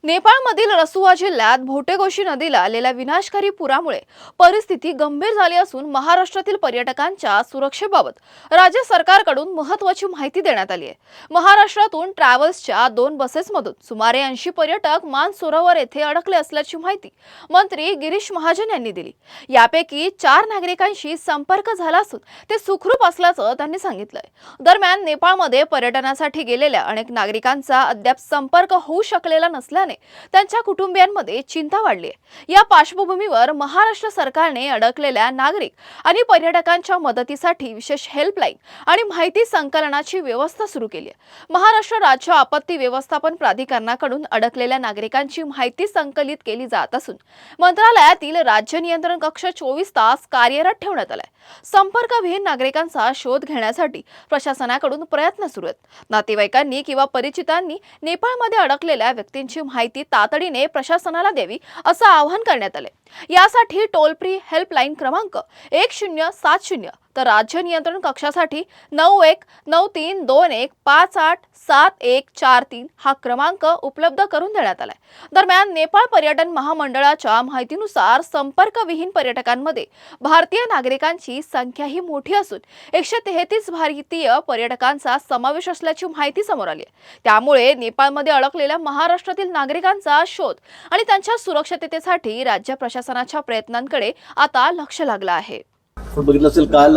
नेपाळमधील रसुआ जिल्ह्यात भोटेगोशी नदीला आलेल्या विनाशकारी पुरामुळे परिस्थिती गंभीर झाली असून महाराष्ट्रातील पर्यटकांच्या सुरक्षेबाबत राज्य सरकारकडून महत्त्वाची माहिती देण्यात आली आहे। महाराष्ट्रातून ट्रॅव्हल्सच्या 2 बसेसमधून सुमारे 80 पर्यटक मानसरोवर येथे अडकले असल्याची माहिती मंत्री गिरीश महाजन यांनी दिली। यापैकी 4 नागरिकांशी संपर्क झाला असून ते सुखरूप असल्याचं त्यांनी सांगितलंय। दरम्यान नेपाळमध्ये पर्यटनासाठी गेलेल्या अनेक नागरिकांचा अद्याप संपर्क होऊ शकलेला नसल्याने त्यांच्या कुटुंबियांमध्ये चिंता वाढली आहे। या पार्श्वभूमीवर महाराष्ट्र सरकारने अडकलेल्या नागरिक आणि पर्यटकांच्या मदतीसाठी विशेष हेल्पलाईन आणि माहिती संकलनाची व्यवस्था सुरू केली आहे। महाराष्ट्र राज्य आपत्ती व्यवस्थापन प्राधिकरणाकडून अडकलेल्या नागरिकांची माहिती संकलित केली जात असून मंत्रालयातील राज्य नियंत्रण कक्ष 24 तास कार्यरत ठेवण्यात आलाय। संपर्कविहीन नागरिकांचा शोध घेण्यासाठी प्रशासनाकडून प्रयत्न सुरू आहेत। नातेवाईकांनी किंवा परिचितांनी नेपाळमध्ये अडकलेल्या व्यक्तींची माहिती तातडीने प्रशासनाला द्यावी असं आवाहन करण्यात आले। यासाठी टोल फ्री हेल्पलाईन क्रमांक 1070 तर राज्य नियंत्रण कक्षासाठी 919321587143 हा क्रमांक उपलब्ध करून देण्यात आलाय। दरम्यान नेपाळ पर्यटन महामंडळाच्या माहितीनुसार संपर्कविहीन पर्यटकांमध्ये भारतीय नागरिकांची संख्या ही मोठी असून 133 भारतीय पर्यटकांचा समावेश असल्याची माहिती समोर आली आहे। त्यामुळे नेपाळमध्ये अडकलेल्या महाराष्ट्रातील नागरिकांचा शोध आणि त्यांच्या सुरक्षिततेसाठी राज्य प्रशासनाच्या प्रयत्नांकडे आता लक्ष लागलं आहे। आपण बघितलं असेल काल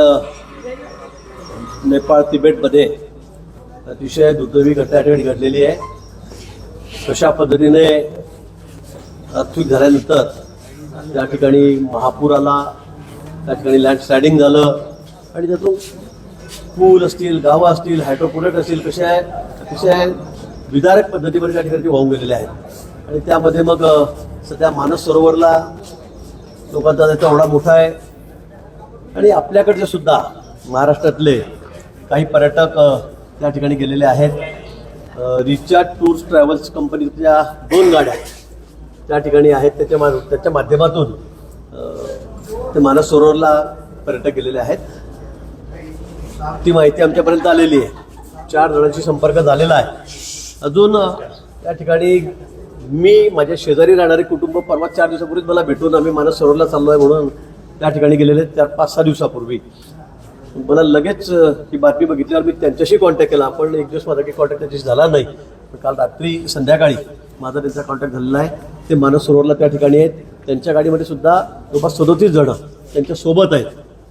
नेपाळ तिबेटमध्ये अतिशय दुर्दैवी घटना घडलेली आहे। कशा पद्धतीने अर्थक्वेक झाल्यानंतर त्या ठिकाणी महापूर आला, त्या ठिकाणी लँडस्लायडिंग झालं आणि त्यातून पूल असतील, गावं असतील, हायड्रोपोनिक असतील, अतिशय विदारक पद्धतीमध्ये त्या ठिकाणी वाहून गेलेले आहेत। आणि त्यामध्ये मग सध्या मानस सरोवरला लोकांचा त्याचा ओढा मोठा आहे आणि आपल्याकडचे सुद्धा महाराष्ट्रातले काही पर्यटक त्या ठिकाणी गेलेले आहेत। रिचार्ड टूर्स ट्रॅव्हल्स कंपनीच्या 2 गाड्या त्या ठिकाणी आहेत। त्याच्या माध्यमातून ते मानस सरोवरला पर्यटक गेलेले आहेत। ती माहिती आमच्यापर्यंत आलेली आहे। 4 जणांशी संपर्क झालेला आहे। अजून त्या ठिकाणी मी माझ्या शेजारी राहणारे कुटुंब परवा 4 दिवसापूर्वीच मला भेटून आम्ही मानस सरोवरला चाललो आहे म्हणून त्या ठिकाणी गेलेले 4-5-6 दिवसापूर्वी मला लगेच ही बातमी बघितल्यावर मी त्यांच्याशी कॉन्टॅक्ट केला। पण एक दिवस माझा काही कॉन्टॅक्ट त्यांच्याशी झाला नाही। पण काल रात्री संध्याकाळी माझा त्यांचा कॉन्टॅक्ट झालेला आहे। ते मानस सरोवरला त्या ठिकाणी आहेत। त्यांच्या गाडीमध्ये सुद्धा जवळपास 37 जण त्यांच्या सोबत आहेत।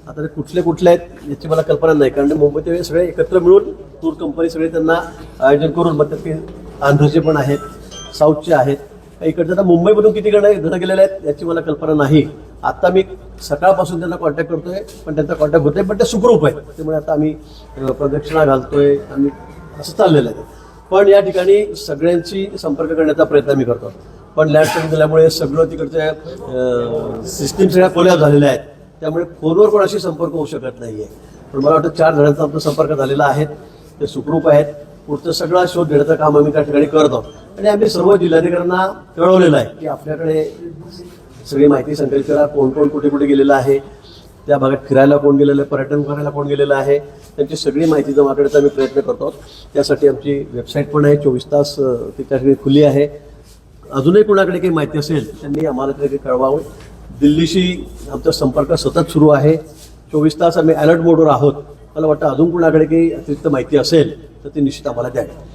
आता ते कुठले आहेत याची मला कल्पना नाही, कारण मुंबईत सगळे एकत्र मिळून टूर कंपनी सगळे त्यांना आयोजन करून मग ते आंध्रचे पण आहेत, साऊथचे आहेत, इकडचे आता मुंबईमधून किती जण गेलेले आहेत याची मला कल्पना नाही। आता मी सकाळपासून त्यांना कॉन्टॅक्ट करतोय पण त्यांचा कॉन्टॅक्ट होतोय, पण ते सुखरूप आहेत। त्यामुळे आता आम्ही प्रदक्षिणा घालतोय आणि असं चाललेलं आहे। पण या ठिकाणी सगळ्यांची संपर्क करण्याचा प्रयत्न मी करतो। पण लँडस्लाइडिंग झाल्यामुळे सगळं तिकडच्या सिस्टीम सगळ्या कोलॅप्स झालेल्या आहेत। त्यामुळे फोनवर कोणाशी संपर्क होऊ शकत नाहीये। पण मला वाटतं 4 जणांचा आपला संपर्क झालेला आहे, ते सुखरूप आहेत। पुढचं सगळा शोध घेण्याचं काम आम्ही त्या ठिकाणी करतो आणि आम्ही सर्व जिल्हाधिकाऱ्यांना कळवलेलं आहे की आपल्याकडे सगळी माहिती संकलित करा, कोण कोण कुठे कुठे गेलेलं आहे, त्या भागात फिरायला कोण गेलेलं आहे, पर्यटन करायला कोण गेलेलं आहे, त्यांची सगळी माहिती जमा करण्याचा आम्ही प्रयत्न करतो। त्यासाठी आमची वेबसाईट पण आहे, 24 तास ती त्या ठिकाणी खुली आहे। अजूनही कोणाकडे काही माहिती असेल त्यांनी आम्हाला तरी कळवावं। दिल्लीशी आमचा संपर्क सतत सुरू आहे। 24 तास आम्ही अलर्ट मोडवर आहोत। मला वाटतं अजून कोणाकडे काही अतिरिक्त माहिती असेल तर ती निश्चित आम्हाला द्यावी।